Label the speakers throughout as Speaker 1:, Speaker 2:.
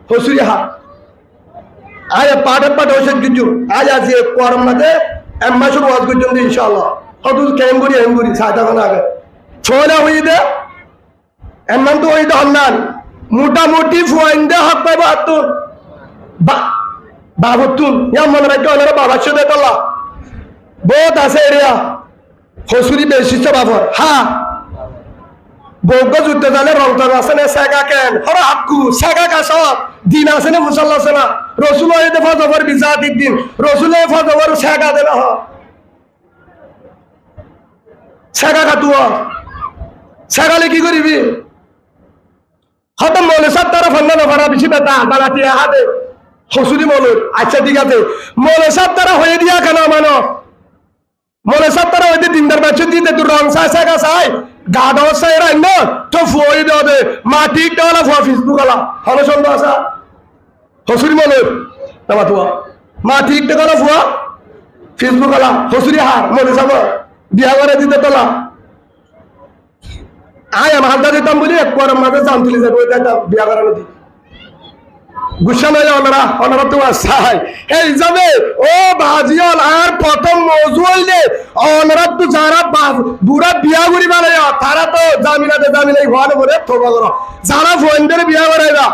Speaker 1: হসুরি হাত আজ পাট হয়েছে কিছু আজ আছে করম মাঝে এক মাসের ওয়াজ পর্যন্ত ইনশাআল্লাহ হয়তো হেমগুড়ি সাইটাখানা আগে ছয়টা হয়ে দে এমন তো হয়ে দে হন্নান মোটামুটি ফুয়াইন্দে হাত পাইব হাতুন বাবতুন ইয়া মনে রাখতে ওনারা বাবার সাথে করলা বহুত আছে এরিয়া হসুরি বেশি বাবর হ্যাঁ বৌদ্ধ যুদ্ধ জানে রংতর আছে না সেগা কেন হরা হাক্কু সেগা কাছ দিন আছে না মুসল্লা আছে না রসুল হইতে ফজবর বিজাতির দিন রসুল ফজবর সেগা দেনা হ সেগা কাতুয়া সেগালে কি করিবি হয়তো মনে সব তারা ফন্দানো ভাড়া বেশি বেতা বালাতি হাতে হসুরি মনে আচ্ছা ঠিক আছে মনে সব তারা হয়ে দিয়া কেন মানো মনে সব তারা হইতে দিনদার বাচ্চা দিতে তুই রং চাই সেগা চাই গাড় চাই রাইন তো ফুয়ে দেবে মাটি দেওয়ালা ফুয়া ফেসবুক আলা হলো সন্ধ্যা আসা হসুরি মনে না তুয়া মাটি দেওয়ালা ফুয়া ফেসবুক আলা হসুরি হার মনে সব বিয়া করে দিতে তোলা আয় আমি হালদা দিতাম বলি এক পর মাঝে জান তুলে যাবে বিয়া করানো দি গুসা নয় ওনারা তোমার চাই এই যাবে ও বাজিয়াল আর প্রথম মজু হইলে ওনারা তো যারা বুড়া বিয়া করি মানে তারা তো জামিনাই হওয়ার পরে থবা করো যারা ফোনদের বিয়া করাইবা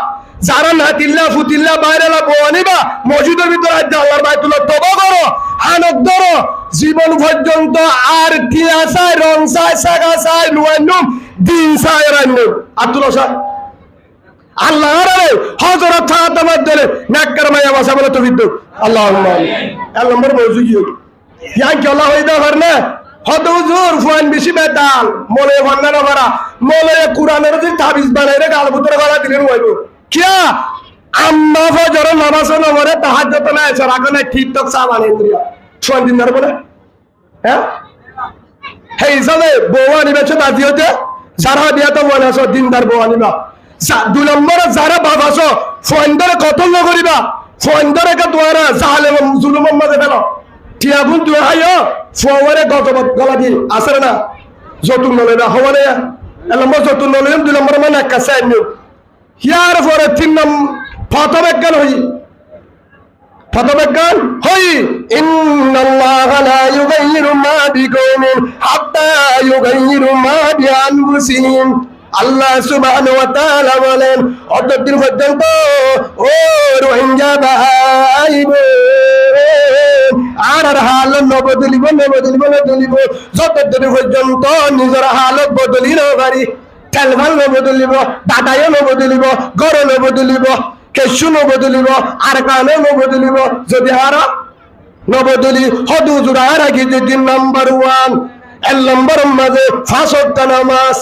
Speaker 1: যারা নাতিল্লা ফুতিল্লা বাইরেলা বনিবা মসজিদের ভিতরে আল্লাহর বাইতুল্লাহ তবা করো আনন্দ ধরো জীবন পর্যন্ত আর কি আসায় রং চাই সাগা চাই নুয়ান্নুম দিন চাই রান্নুম আব্দুল হাসান আল্লাহ রে হযরত ফাতেমা দরে নাক্কার মায়া ভাষা বলে তো বিদ্যুৎ আল্লাহুম্মা এক নম্বর মৌজু কি ইয়া কি আল্লাহ হইদা করনে হদ হুজুর ফুয়ান বেশি বেদাল মোলে ভান্না করা মোলে কুরআনের যে তাবিজ বানাইরে গাল ভিতরে গলা দিলেন হইব কিয়া আম্মা ফজর নামাজ নমরে তাহাজ্জুদ না এসে রাখনে ঠিক তক সা বানাই দিয়া ছয় দিন ধরে বলে হ্যাঁ হে ইসালে বওয়ানি বেচে দাদি হতে যারা বিয়া তো বলে আছো দিনদার বওয়ানি বা দুই নম্বরে যারা বাবাস ফোনদারে কতল করিবা ফোনদারে কে তোরা জালেম জুলুম মাঝে ফেলো টিয়াগুন তুই হাইও ফোয়ারে গজবত গলা দি আসরে না যতুন নলে না হওয়ারে এক নম্বর যতুন নলে দুই নম্বর মানে একটা সাইন হিয়ার পরে তিন নম্বর ফতবেজ্ঞান হই ইন্নাল্লাহা লা ইউগাইয়িরু মা বিকওমিন হাত্তা ইউগাইয়িরু মা বিআনফুসিহিম আল্লাহ সুবহানাহু ওয়া তাআলা বলেন অতদিন পর্যন্ত ও রোহিঙ্গা ভাইব আর হালত নবদলিব যতদিন পর্যন্ত নিজের হালত বদলি নবারি তেলভাল নবদলিব দাদায়ও নবদলিব গড় নবদলিব কেশু নবদলিব আর কানে নবদলিব যদি আর নবদলি হদু জুড়া রাখি যদি নাম্বার 1 এক নম্বর মাঝে ফাঁসক্ত নামাজ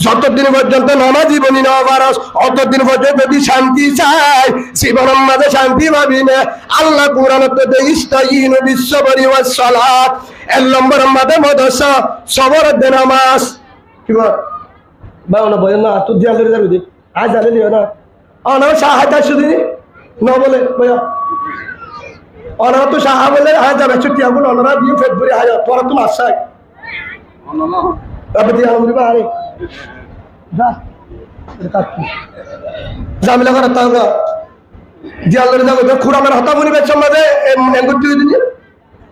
Speaker 1: যতদিন পর্যন্ত নামাজি বনি না পারস অতদিন পর্যন্ত যদি শান্তি চাই জীবনের মাঝে শান্তি পাবি না আল্লাহ কুরআনতে দেয় ইস্তাইনু বিসসবরি ওয়াস সালাত এক নম্বর মাঝে মাদ্রাসা সবরের দে নামাজ কি বল বাউনা বলেন না তো দিয়া ধরে যাবি আজ জানে নিও না অনা সাহায্য শুধু না বলে বয়া অনা তো সাহা বলে আজ যাবে ছুটি আগুন অনরা দিয়ে ফেব্রুয়ারি আয় তোরা তো আসাই অনলা আবদি আমরি বারে যা এটা কি জামিলা করা তাওগা দিয়া ধরে যাবো খুরামের হতা মনি বেচ সমাজে এঙ্গুতি দিনি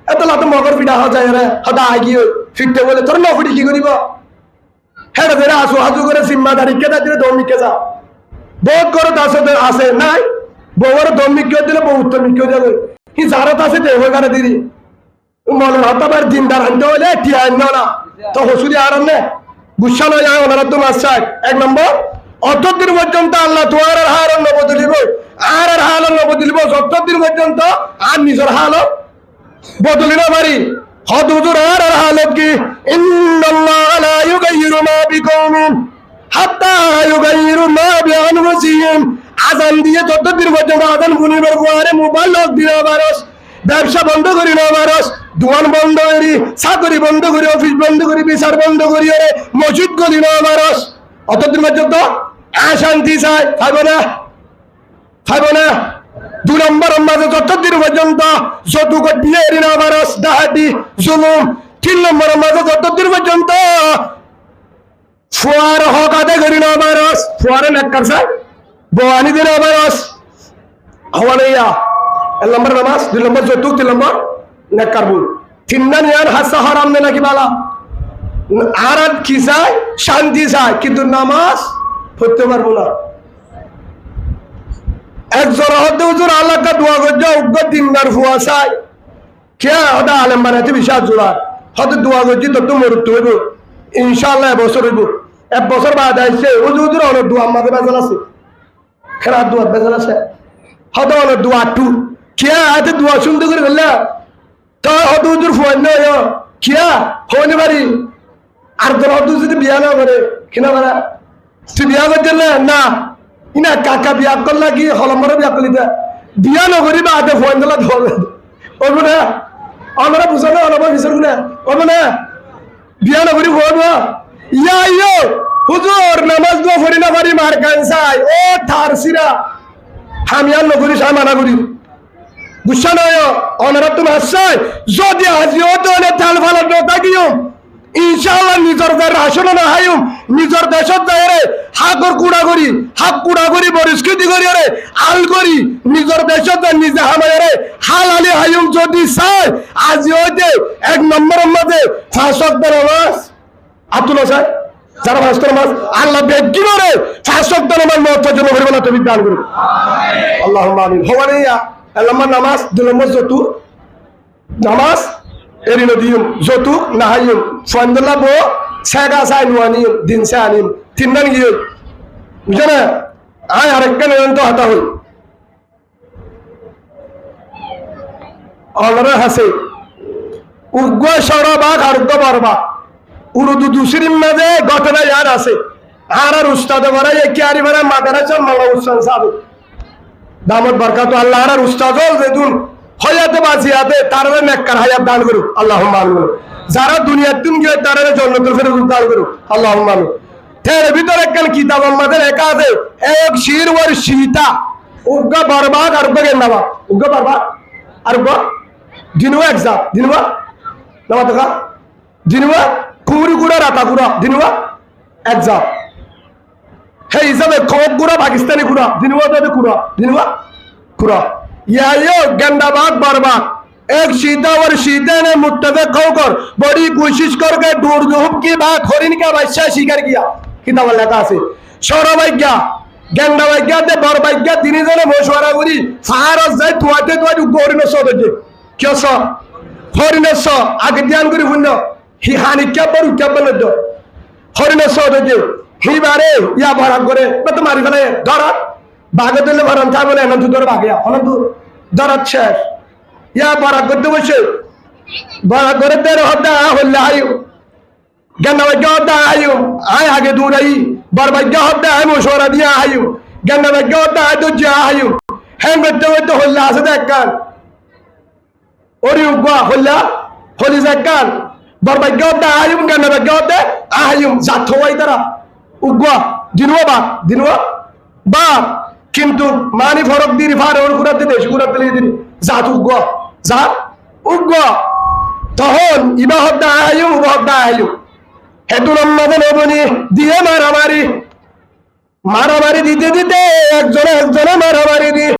Speaker 1: এত লাত মগর পিডা হ যায় রে হতা আগি ফিটতে বলে তোর না ফুটি কি করিব হেডা ধরে আসু হাজু করে জিম্মাদারি কেদা দিলে দমিকে যা বহুত করে দাসতে আছে নাই বউর দমিকে দিলে বহুত দমিকে যাবে কি জারত আছে দেহ গারে দিদি মনে হতাবার জিন্দার আনতে হলে টিয়া আনবে না তো হসুরি আর নে গুসা লয় যায় ওনারা তো মাছ চায় এক নম্বর অতদিন পর্যন্ত আল্লাহ তোমার হার নবদলিব আর হাল নবদলিব যতদিন পর্যন্ত আর নিজের হাল বদলি না পারি হদ হুজুর আর হালত কি ইন্নাল্লাহা লা ইউগাইয়িরু মা বিকওমিন হাত্তা ইউগাইয়িরু মা বিআনফুসিহিম আযান দিয়ে যতদিন পর্যন্ত আযান শুনিবার পরে মোবাইল লক দিনা পারস ব্যবসা বন্ধ করি না পারস দোকান বন্ধ করি চাকরি বন্ধ করি অফিস বন্ধ করি বিচার বন্ধ করি রে মসজিদ গলি না পারস অতদিন পর্যন্ত শান্তি চাই খাইব না দুই নম্বর মাঝে যতদিন পর্যন্ত যৌতুক দিয়ে না পারস ডাহাতি জুলুম তিন নম্বর মাঝে যতদিন পর্যন্ত ফুয়ার হক আদায় করি না পারস ফুয়ারে নেককার চাই বয়ানি দিন আবার হওয়ানিয়া 1 নম্বর নামাজ, 2 নম্বর যৌতুক, 3 নম্বর নেককারবুল। 3 না নিয়ার হাসা হারাম নে নাকি বালা আর কি চাই? শান্তি চাই, কিন্তু নামাজ পড়তে পারবো না। একজন হতে হুজুর আল্লাহ কা দোয়া করছে উগ্র দিনদার ফুয়া চাই কে হদা আলেম বানাইতে বিশ্বাস জোড়া হতে দোয়া করছি তোর তো মরতে হইব ইনশাআল্লাহ এবছর হইব। 1 বছর বাদ আইছে হুজুর হুজুর অনেক দোয়া আমাদের বেজাল আছে, খেলার দোয়া বেজাল আছে, হতে অনেক দোয়া টু কে হাতে দোয়া শুনতে করে গেলে তো হতে হুজুর ফুয়া নয় কিয়া হইতে পারি। আর তোর হতে যদি বিয়া না করে কিনা করে তুই বিয়া করতে না ইনা কাকা বিয়া করলা কি হলম্বর বিয়া করলি বিয়া নকরি বা হাতে ফোন দিলা ধরবে ওইব না আমরা বুঝানো অলপ বিচার না ওইব না বিয়া নকরি ভরব ইয়া ইয়ো হুজুর নামাজ দোয়া ফরি না পারি মার কান চাই ও থার সিরা আমি আর নকরি চাই মানা করি বুঝছা নয় অনারা তুমি হাসাই যদি আজিও তো তাল ফালার নতা গিয়ে ইনশাআল্লাহ নিজের দেশের আসলে না হাইম নিজের দেশত যাই হাকর কুড়া করি বরিষ্কৃতি করি রে হাল করি নিজের দেশত যাই নিজে হামারে হাল আলি হাইম যদি চাই আজি হইতে 1 নম্বরের মাঝে 5 ওয়াক্ত নামাজ আব্দুল্লাহ স্যার যারা 5 ওয়াক্ত নামাজ আল্লাহ বেকি করে 5 ওয়াক্ত নামাজ মহত্ব জন্য করবে না তুমি দান করো আল্লাহুম্মা আমিন। হওয়ানিয়া 1 নম্বর নামাজ, 2 নম্বর যৌতুক নামাজ এরিনো দিম যৌতুক না হাইম ফন্দলা বো সেগা সাই নুয়ানিম দিন সে আনিম 3 নান গিয়ে বুঝে না আয় আরেকটা নিয়ন্ত হাতা হই অলরে হাসে উগ্র সরবাগ আর উগ্র বরবাগ উর্দু দুসরির মাঝে ঘটনা ইয়ার আছে আর উস্তাদ বড় কি আরি বড় মাদারাসা মাওলা উস্তাদ সাহেব দামত বরকাত আল্লাহ আর উস্তাদ যেদুন হয়াতে বাজিয়াতে তারে নেককার হায়াত দান করুক আল্লাহুম্মা আমিন। যারা দুনিয়ার দিন গিয়ে তারে জান্নাতুল ফেরদৌস দান করুক আল্লাহুম্মা আমিন। এর ভিতরে একখান কিতাব আমাদের একা আছে এক শির ওর সীতা উগ্র বরবাদ আর উগ্র গেন্দাবা উগ্র বরবাদ আর উগ্র দিনবা এক্সাম দিনবা নামা দেখা দিনবা কুমুরি গুড়া রাতা গুড়া দিনবা এক্সাম হে হিসাবে খব গুড়া পাকিস্তানি গুড়া দিনবা তো গুড়া দিনবা গুড়া यो गंदाबाद बर्बाद एक सीधा और सीधे ने मुत्तफिक होकर बड़ी कोशिश करके दूर दुहब की बात हरिन का बादशाह स्वीकार किया किताब लेखा আছে সরবাইজ্ঞা গন্দাবাইজ্ঞা তে বরবাইজ্ঞা তিনি জনে মশওয়ারা করি ফারাজ যাই তুয়াতে তুয়াতে গরিন সদজে কিয়স হরিনস আগে ধ্যান করি শুন হি হানি কেবর কেবল দ হরিনস সদজে হিবারে ইয়া ভরা করে তো মারি ফেলে ধরা বাগে দিলে ভরণ চা বলে এনন্ত ধরে বাগে অনন্ত ধরাত শেষ ইয়া বরা করতে বসে বরা করে তেরে হদ্দা হল্লা আয়ু গন্দাবাইজ্ঞ হদ্দা আয়ু আয় আগে দূর আই বরবাইজ্ঞ হদ্দা আয় মশওয়ারা দিয়া আয়ু গন্দাবাইজ্ঞ হদ্দা আয় দুজ্জা আয়ু হ্যাঁ করতে করতে হল্লা আছে দেখ কান ওরি উগ্বা হল্লা হলি যাক কান বরবাইজ্ঞ হদ্দা আয়ু গন্দাবাইজ্ঞ হদ্দা আয়ু জাত হওয়াই তারা উগ্বা দিনবা বা কিন্তু মানি ফরক দিন ফার ওর ঘুরাতে দেশ ঘুরাতে দিন জাত উগ্র তখন ইবা হদ্দা আয়ু হেতুর আমাদের নবনি দিয়ে মারামারি দিতে একজনে মারামারি দিয়ে